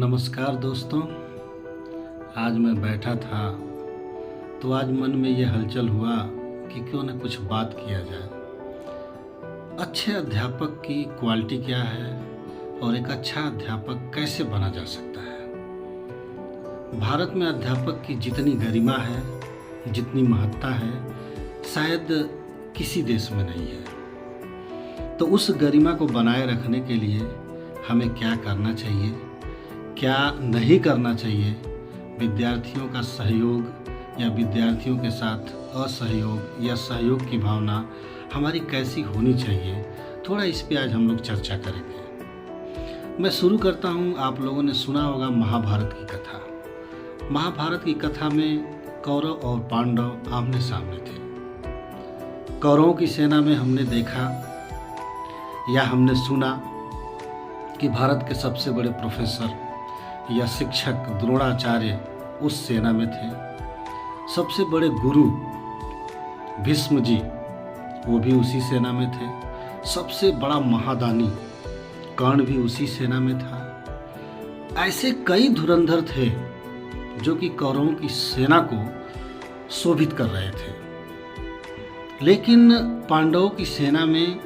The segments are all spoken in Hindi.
नमस्कार दोस्तों। आज मैं बैठा था तो आज मन में ये हलचल हुआ कि क्यों न कुछ बात किया जाए। अच्छे अध्यापक की क्वालिटी क्या है और एक अच्छा अध्यापक कैसे बना जा सकता है। भारत में अध्यापक की जितनी गरिमा है, जितनी महत्ता है, शायद किसी देश में नहीं है। तो उस गरिमा को बनाए रखने के लिए हमें क्या करना चाहिए, क्या नहीं करना चाहिए, विद्यार्थियों का सहयोग या विद्यार्थियों के साथ असहयोग या सहयोग की भावना हमारी कैसी होनी चाहिए, थोड़ा इस पे आज हम लोग चर्चा करेंगे। मैं शुरू करता हूँ। आप लोगों ने सुना होगा महाभारत की कथा। महाभारत की कथा में कौरव और पांडव आमने सामने थे। कौरवों की सेना में हमने देखा या हमने सुना कि भारत के सबसे बड़े प्रोफेसर या शिक्षक द्रोणाचार्य उस सेना में थे। सबसे बड़े गुरु भीष्म जी वो भी उसी सेना में थे। सबसे बड़ा महादानी कर्ण भी उसी सेना में था। ऐसे कई धुरंधर थे जो कि कौरवों की सेना को शोभित कर रहे थे। लेकिन पांडवों की सेना में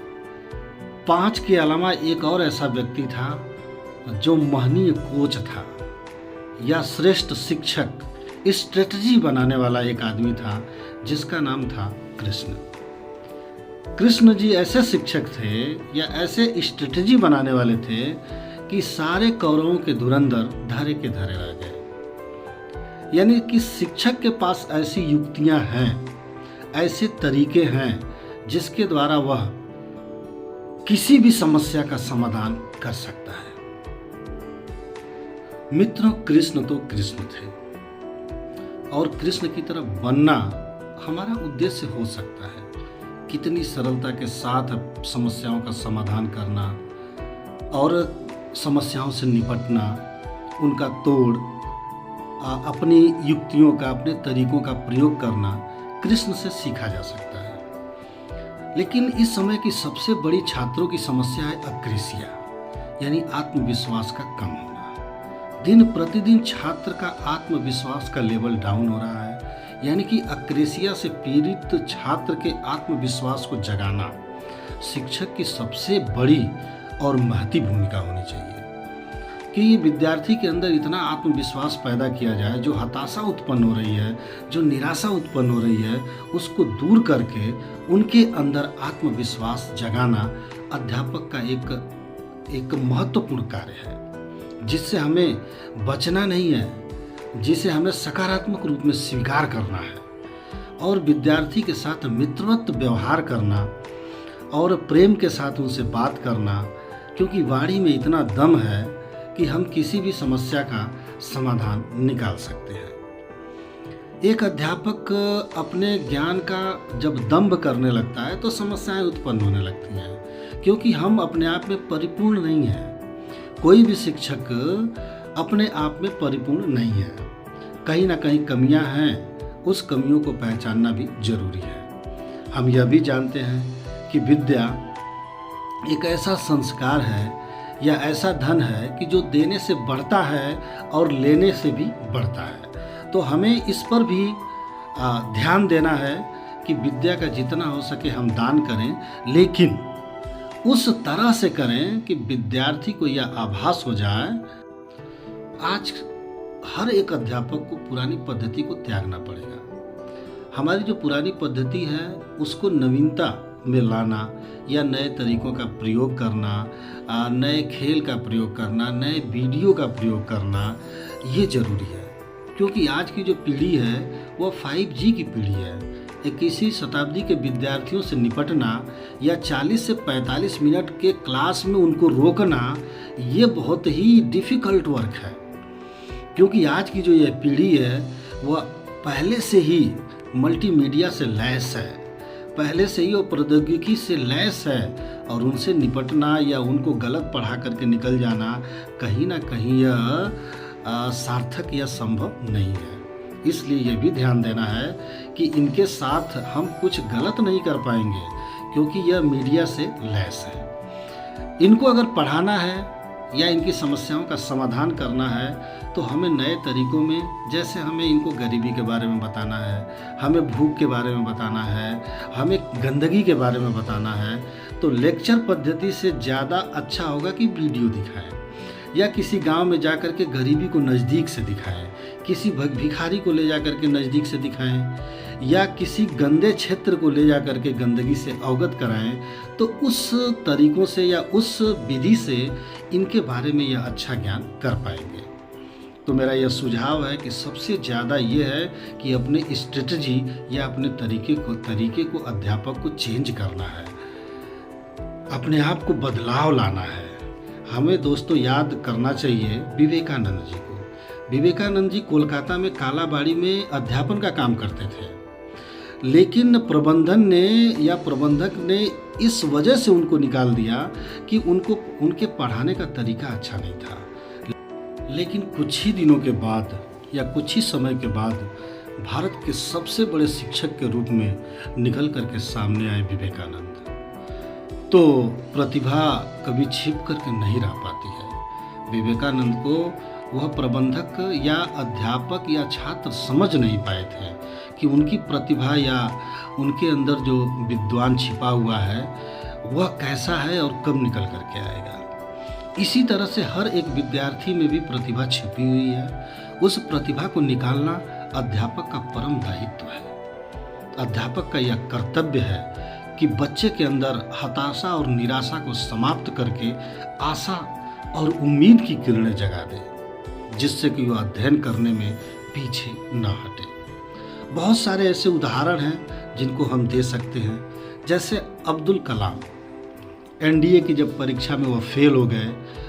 5 के अलावा एक और ऐसा व्यक्ति था जो महनीय कोच था या श्रेष्ठ शिक्षक, स्ट्रेटजी बनाने वाला एक आदमी था जिसका नाम था कृष्ण। कृष्ण जी ऐसे शिक्षक थे या ऐसे स्ट्रेटजी बनाने वाले थे कि सारे कौरवों के धुरंधर धरे के धरे रह गए। यानी कि शिक्षक के पास ऐसी युक्तियां हैं, ऐसे तरीके हैं जिसके द्वारा वह किसी भी समस्या का समाधान कर सकता है। मित्रों, कृष्ण तो कृष्ण थे और कृष्ण की तरह बनना हमारा उद्देश्य हो सकता है। कितनी सरलता के साथ समस्याओं का समाधान करना और समस्याओं से निपटना, उनका तोड़, अपनी युक्तियों का, अपने तरीकों का प्रयोग करना कृष्ण से सीखा जा सकता है। लेकिन इस समय की सबसे बड़ी छात्रों की समस्या है अक्रेसिया, यानी आत्मविश्वास का कम होना। दिन प्रतिदिन छात्र का आत्मविश्वास का लेवल डाउन हो रहा है। यानी कि अक्रेसिया से पीड़ित छात्र के आत्मविश्वास को जगाना शिक्षक की सबसे बड़ी और महती भूमिका होनी चाहिए कि विद्यार्थी के अंदर इतना आत्मविश्वास पैदा किया जाए, जो हताशा उत्पन्न हो रही है, जो निराशा उत्पन्न हो रही है, उसको दूर करके उनके अंदर आत्मविश्वास जगाना अध्यापक का एक महत्वपूर्ण कार्य है, जिससे हमें बचना नहीं है, जिसे हमें सकारात्मक रूप में स्वीकार करना है और विद्यार्थी के साथ मित्रवत व्यवहार करना और प्रेम के साथ उनसे बात करना, क्योंकि वाणी में इतना दम है कि हम किसी भी समस्या का समाधान निकाल सकते हैं। एक अध्यापक अपने ज्ञान का जब दंभ करने लगता है तो समस्याएं उत्पन्न होने लगती हैं, क्योंकि हम अपने आप में परिपूर्ण नहीं हैं। कोई भी शिक्षक अपने आप में परिपूर्ण नहीं है, कहीं ना कहीं कमियां हैं। उस कमियों को पहचानना भी जरूरी है। हम यह भी जानते हैं कि विद्या एक ऐसा संस्कार है या ऐसा धन है कि जो देने से बढ़ता है और लेने से भी बढ़ता है। तो हमें इस पर भी ध्यान देना है कि विद्या का जितना हो सके हम दान करें, लेकिन उस तरह से करें कि विद्यार्थी को यह आभास हो जाए। आज हर एक अध्यापक को पुरानी पद्धति को त्यागना पड़ेगा। हमारी जो पुरानी पद्धति है उसको नवीनता में लाना या नए तरीकों का प्रयोग करना, नए खेल का प्रयोग करना, नए वीडियो का प्रयोग करना, ये जरूरी है। क्योंकि आज की जो पीढ़ी है वह 5G की पीढ़ी है। 21वीं शताब्दी के विद्यार्थियों से निपटना या 40 से 45 मिनट के क्लास में उनको रोकना, ये बहुत ही डिफ़िकल्ट वर्क है। क्योंकि आज की जो यह पीढ़ी है वह पहले से ही मल्टीमीडिया से लैस है, पहले से ही वो प्रौद्योगिकी से लैस है और उनसे निपटना या उनको गलत पढ़ा करके निकल जाना कहीं ना कहीं यह सार्थक या संभव नहीं है। इसलिए यह भी ध्यान देना है कि इनके साथ हम कुछ गलत नहीं कर पाएंगे, क्योंकि यह मीडिया से लैस है। इनको अगर पढ़ाना है या इनकी समस्याओं का समाधान करना है तो हमें नए तरीकों में, जैसे हमें इनको गरीबी के बारे में बताना है, हमें भूख के बारे में बताना है, हमें गंदगी के बारे में बताना है, तो लेक्चर पद्धति से ज़्यादा अच्छा होगा कि वीडियो दिखाएं या किसी गांव में जाकर के गरीबी को नज़दीक से दिखाएं, किसी भिखारी को ले जाकर के नज़दीक से दिखाएं या किसी गंदे क्षेत्र को ले जाकर के गंदगी से अवगत कराएं, तो उस तरीकों से या उस विधि से इनके बारे में यह अच्छा ज्ञान कर पाएंगे। तो मेरा यह सुझाव है कि सबसे ज़्यादा ये है कि अपने स्ट्रेटजी या अपने तरीके को अध्यापक को चेंज करना है, अपने आप को बदलाव लाना है। हमें दोस्तों याद करना चाहिए विवेकानंद जी को। विवेकानंद जी कोलकाता में कालाबाड़ी में अध्यापन का काम करते थे, लेकिन प्रबंधक ने इस वजह से उनको निकाल दिया कि उनके पढ़ाने का तरीका अच्छा नहीं था। लेकिन कुछ ही दिनों के बाद या कुछ ही समय के बाद भारत के सबसे बड़े शिक्षक के रूप में निकल करके सामने आए विवेकानंद। तो प्रतिभा कभी छिप करके नहीं रह पाती है। विवेकानंद को वह प्रबंधक या अध्यापक या छात्र समझ नहीं पाए थे कि उनकी प्रतिभा या उनके अंदर जो विद्वान छिपा हुआ है वह कैसा है और कब निकल करके आएगा। इसी तरह से हर एक विद्यार्थी में भी प्रतिभा छिपी हुई है। उस प्रतिभा को निकालना अध्यापक का परम दायित्व है। अध्यापक का यह कर्तव्य है कि बच्चे के अंदर हताशा और निराशा को समाप्त करके आशा और उम्मीद की किरणें जगा दे, जिससे कि वह अध्ययन करने में पीछे न हटे। बहुत सारे ऐसे उदाहरण हैं जिनको हम दे सकते हैं, जैसे अब्दुल कलाम। एनडीए की जब परीक्षा में वह फेल हो गए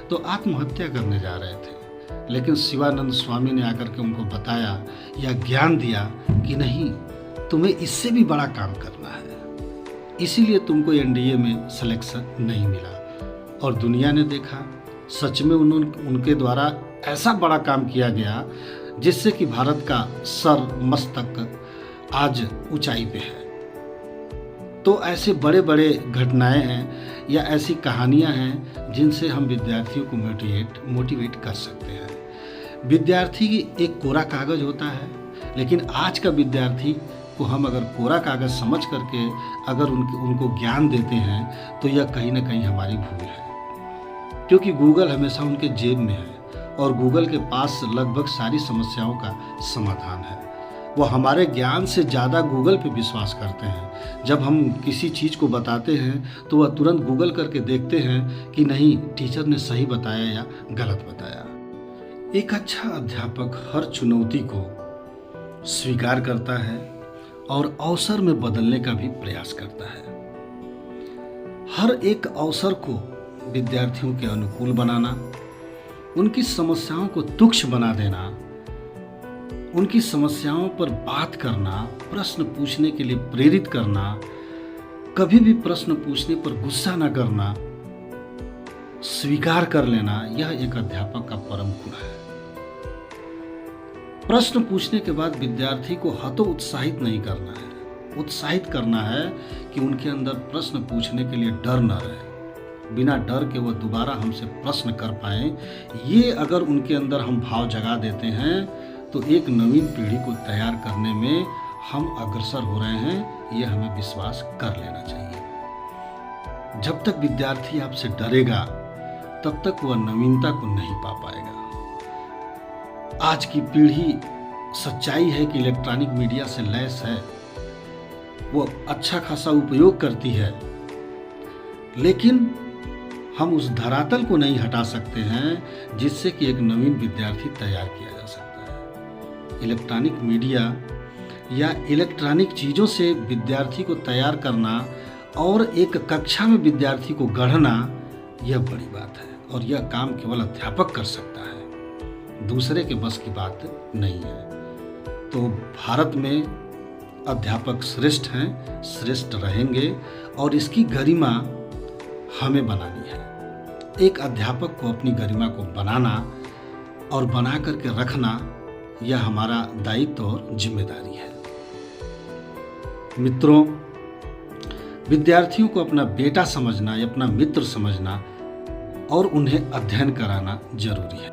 तो आत्महत्या करने जा रहे थे, लेकिन शिवानंद स्वामी ने आकर के उनको बताया या ज्ञान दिया कि नहीं, तुम्हें इससे भी बड़ा काम करना है, इसीलिए तुमको एनडीए में सिलेक्शन नहीं मिला। और दुनिया ने देखा, सच में उनके द्वारा ऐसा बड़ा काम किया गया जिससे कि भारत का सर मस्तक आज ऊंचाई पे है। तो ऐसे बड़े बड़े घटनाएं हैं या ऐसी कहानियां हैं जिनसे हम विद्यार्थियों को मोटिवेट कर सकते हैं। विद्यार्थी एक कोरा कागज होता है, लेकिन आज का विद्यार्थी को हम अगर कोरा कागज समझ करके अगर उनको ज्ञान देते हैं तो यह कहीं ना कहीं हमारी भूल है, क्योंकि गूगल हमेशा उनके जेब में है और गूगल के पास लगभग सारी समस्याओं का समाधान है। वो हमारे ज्ञान से ज़्यादा गूगल पे विश्वास करते हैं। जब हम किसी चीज़ को बताते हैं तो वह तुरंत गूगल करके देखते हैं कि नहीं, टीचर ने सही बताया या गलत बताया। एक अच्छा अध्यापक हर चुनौती को स्वीकार करता है और अवसर में बदलने का भी प्रयास करता है। हर एक अवसर को विद्यार्थियों के अनुकूल बनाना, उनकी समस्याओं को तुच्छ बना देना, उनकी समस्याओं पर बात करना, प्रश्न पूछने के लिए प्रेरित करना, कभी भी प्रश्न पूछने पर गुस्सा न करना, स्वीकार कर लेना, यह एक अध्यापक का परम गुण है। प्रश्न पूछने के बाद विद्यार्थी को हतोत्साहित नहीं करना है, उत्साहित करना है कि उनके अंदर प्रश्न पूछने के लिए डर न रहे, बिना डर के वह दोबारा हमसे प्रश्न कर पाएं। ये अगर उनके अंदर हम भाव जगा देते हैं तो एक नवीन पीढ़ी को तैयार करने में हम अग्रसर हो रहे हैं, यह हमें विश्वास कर लेना चाहिए। जब तक विद्यार्थी आपसे डरेगा तब तक वह नवीनता को नहीं पा पाएगा। आज की पीढ़ी, सच्चाई है कि इलेक्ट्रॉनिक मीडिया से लैस है, वो अच्छा खासा उपयोग करती है, लेकिन हम उस धरातल को नहीं हटा सकते हैं जिससे कि एक नवीन विद्यार्थी तैयार किया जा सकता है। इलेक्ट्रॉनिक मीडिया या इलेक्ट्रॉनिक चीज़ों से विद्यार्थी को तैयार करना और एक कक्षा में विद्यार्थी को गढ़ना, यह बड़ी बात है और यह काम केवल अध्यापक कर सकता है, दूसरे के बस की बात नहीं है। तो भारत में अध्यापक श्रेष्ठ हैं, श्रेष्ठ रहेंगे और इसकी गरिमा हमें बनानी है। एक अध्यापक को अपनी गरिमा को बनाना और बना करके रखना, यह हमारा दायित्व और जिम्मेदारी है। मित्रों, विद्यार्थियों को अपना बेटा समझना या अपना मित्र समझना और उन्हें अध्ययन कराना जरूरी है।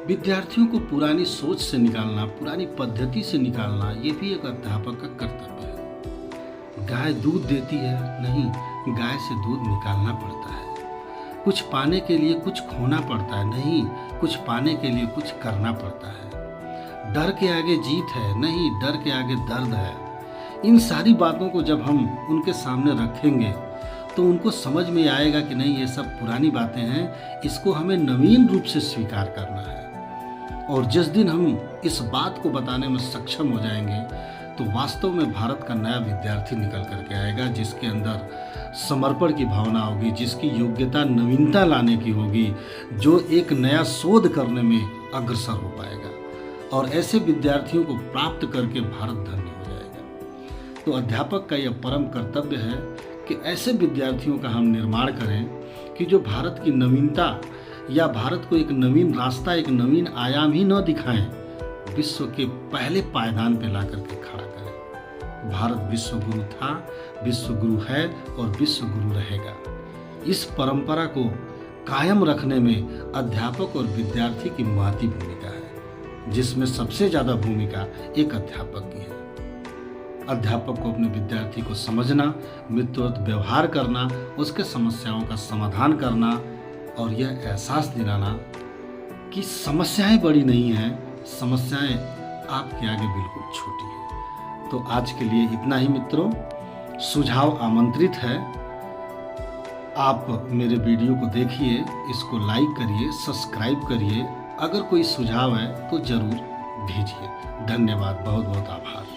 विद्यार्थियों को पुरानी सोच से निकालना, पुरानी पद्धति से निकालना, ये भी एक अध्यापक का कर्तव्य है। गाय दूध देती है, नहीं, गाय से दूध निकालना पड़ता है। कुछ पाने के लिए कुछ खोना पड़ता है, नहीं, कुछ पाने के लिए कुछ करना पड़ता है। डर के आगे जीत है, नहीं, डर के आगे दर्द है। इन सारी बातों को जब हम उनके सामने रखेंगे तो उनको समझ में आएगा कि नहीं, ये सब पुरानी बातें हैं, इसको हमें नवीन रूप से स्वीकार करना है। और जिस दिन हम इस बात को बताने में सक्षम हो जाएंगे तो वास्तव में भारत का नया विद्यार्थी निकल करके आएगा, जिसके अंदर समर्पण की भावना होगी, जिसकी योग्यता नवीनता लाने की होगी, जो एक नया शोध करने में अग्रसर हो पाएगा। और ऐसे विद्यार्थियों को प्राप्त करके भारत धन्य हो जाएगा। तो अध्यापक का यह परम कर्तव्य है कि ऐसे विद्यार्थियों का हम निर्माण करें कि जो भारत की नवीनता या भारत को एक नवीन रास्ता, एक नवीन आयाम ही न दिखाएं, विश्व के पहले पायदान पे ला करके खड़ा करें। भारत विश्व गुरु था, विश्व गुरु है और विश्व गुरु रहेगा। इस परंपरा को कायम रखने में अध्यापक और विद्यार्थी की महती भूमिका है, जिसमें सबसे ज़्यादा भूमिका एक अध्यापक की है। अध्यापक को अपने विद्यार्थी को समझना, मित्रवत व्यवहार करना, उसके समस्याओं का समाधान करना और यह एहसास दिलाना कि समस्याएं बड़ी नहीं हैं, समस्याएं आपके आगे बिल्कुल छोटी हैं। तो आज के लिए इतना ही मित्रों। सुझाव आमंत्रित है। आप मेरे वीडियो को देखिए, इसको लाइक करिए, सब्सक्राइब करिए। अगर कोई सुझाव है तो ज़रूर भेजिए। धन्यवाद, बहुत बहुत आभार।